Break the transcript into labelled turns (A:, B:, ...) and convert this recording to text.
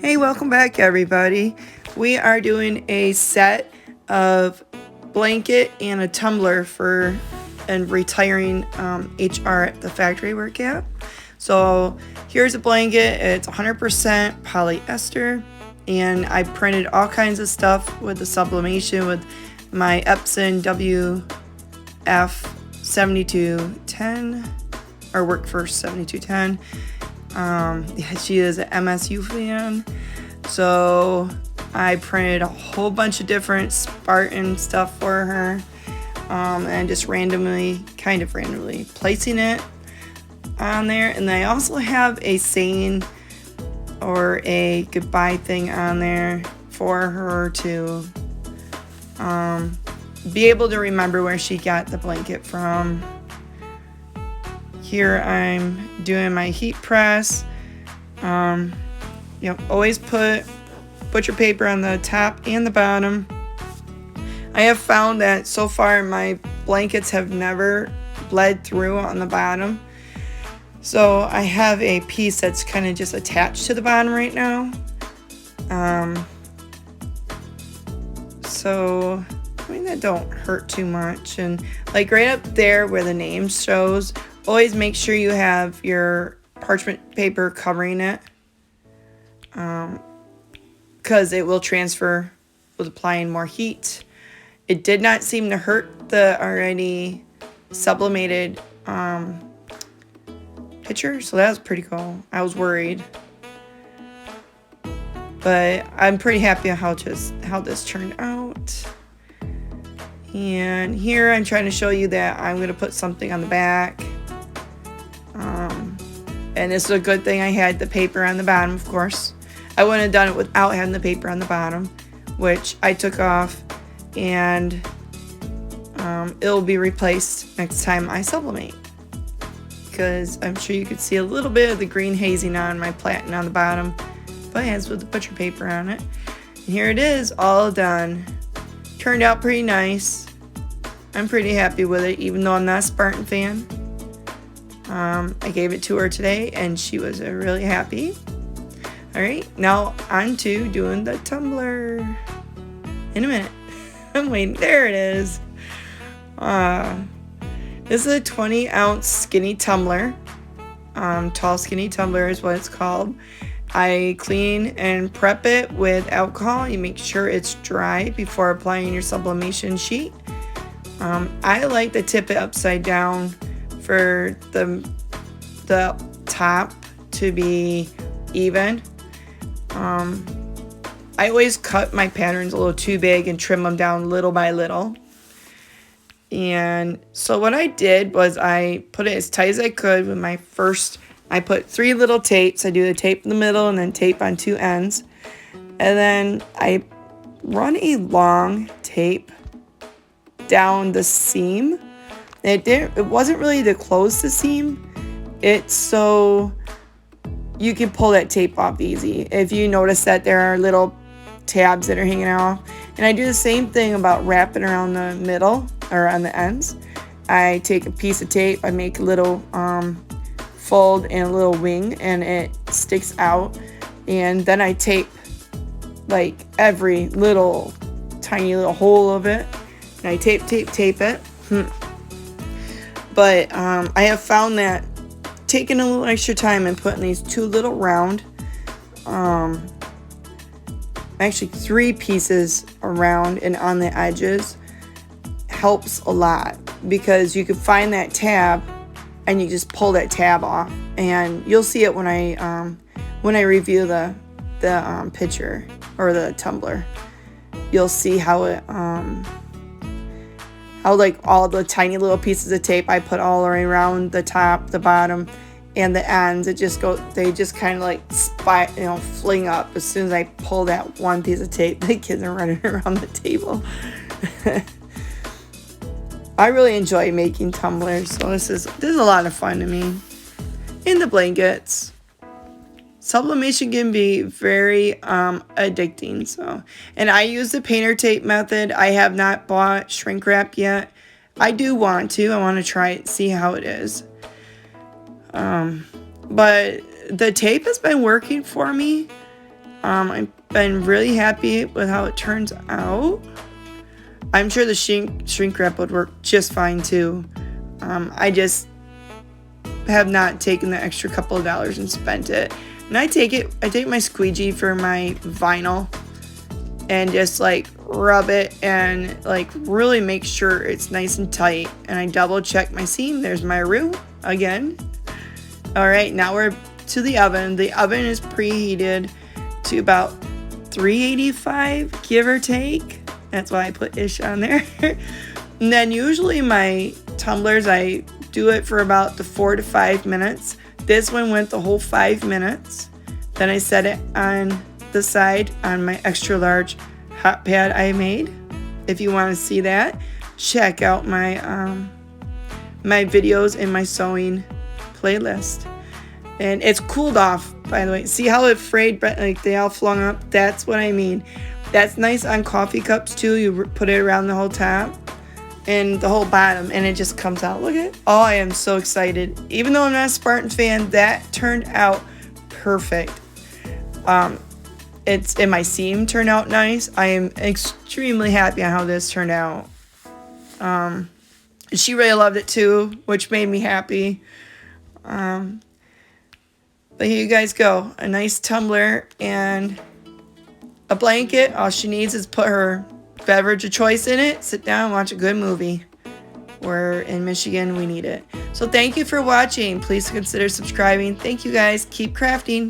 A: Hey, welcome back everybody. We are doing a set of blanket and a tumbler for and retiring HR at the factory work at. So here's a blanket. It's 100% polyester, and I printed all kinds of stuff with the sublimation with my Epson WF 7210 or Workforce 7210. She is an MSU fan, so I printed a whole bunch of different Spartan stuff for her, and just kind of randomly placing it on there. And I also have a saying or a goodbye thing on there for her to be able to remember where she got the blanket from. Here I'm doing my heat press. Always put butcher paper on the top and the bottom. I have found that so far my blankets have never bled through on the bottom. So I have a piece that's kind of just attached to the bottom right now. So that don't hurt too much. And like right up there where the name shows, always make sure you have your parchment paper covering it, because it will transfer with applying more heat. It did not seem to hurt the already sublimated picture, so that was pretty cool. I was worried, but I'm pretty happy how this turned out. And here I'm trying to show you that I'm going to put something on the back. And this is a good thing I had the paper on the bottom, of course. I wouldn't have done it without having the paper on the bottom, which I took off, and it'll be replaced next time I sublimate, because I'm sure you could see a little bit of the green hazing on my platen on the bottom, but it has with the butcher paper on it. And here it is, all done. Turned out pretty nice. I'm pretty happy with it, even though I'm not a Spartan fan. I gave it to her today, and she was really happy. Alright, now on to doing the tumbler. In a minute. I'm waiting. There it is. This is a 20-ounce skinny tumbler. Tall skinny tumbler is what it's called. I clean and prep it with alcohol. You make sure it's dry before applying your sublimation sheet. I like to tip it upside down for the top to be even. I always cut my patterns a little too big and trim them down little by little. And so what I did was I put it as tight as I could with my first. I put 3 little tapes. I do the tape in the middle and then tape on 2 ends. And then I run a long tape down the seam. It wasn't really to close the seam. It's so you can pull that tape off easy. If you notice that there are little tabs that are hanging off. And I do the same thing about wrapping around the middle or on the ends. I take a piece of tape, I make a little fold and a little wing, and it sticks out. And then I tape like every little tiny little hole of it. And I tape it. But I have found that taking a little extra time and putting these 2 little round, actually 3 pieces around and on the edges helps a lot, because you can find that tab and you just pull that tab off, and you'll see it when I review the picture or the tumbler. You'll see how it how like all the tiny little pieces of tape I put all around the top, the bottom, and the ends. They just kind of like fling up as soon as I pull that one piece of tape. The kids are running around the table. I really enjoy making tumblers, so this is a lot of fun to me. In the blankets, sublimation can be very addicting. So, and I use the painter tape method. I have not bought shrink wrap yet. I do want to. I want to try it, see how it is. But the tape has been working for me. I've been really happy with how it turns out. I'm sure the shrink wrap would work just fine too. I just have not taken the extra couple of dollars and spent it. And I take my squeegee for my vinyl and just like rub it and like really make sure it's nice and tight. And I double check my seam. There's my roux again. All right, now we're to the oven. The oven is preheated to about 385, give or take. That's why I put ish on there. And then usually my tumblers, I do it for about the 4 to 5 minutes. This one went the whole 5 minutes. Then I set it on the side on my extra large hot pad I made. If you want to see that, check out my my videos in my sewing playlist. And it's cooled off, by the way. See how it frayed, like they all flung up? That's what I mean. That's nice on coffee cups too. You put it around the whole top and the whole bottom, and it just comes out. Look at it. Oh, I am so excited. Even though I'm not a Spartan fan, that turned out perfect. And my seam turned out nice. I am extremely happy on how this turned out. She really loved it too, which made me happy. But here you guys go. A nice tumbler and a blanket. All she needs is put her beverage of choice in it, sit down, watch a good movie. We're in Michigan, we need it. So thank you for watching. Please consider subscribing. Thank you guys. Keep crafting.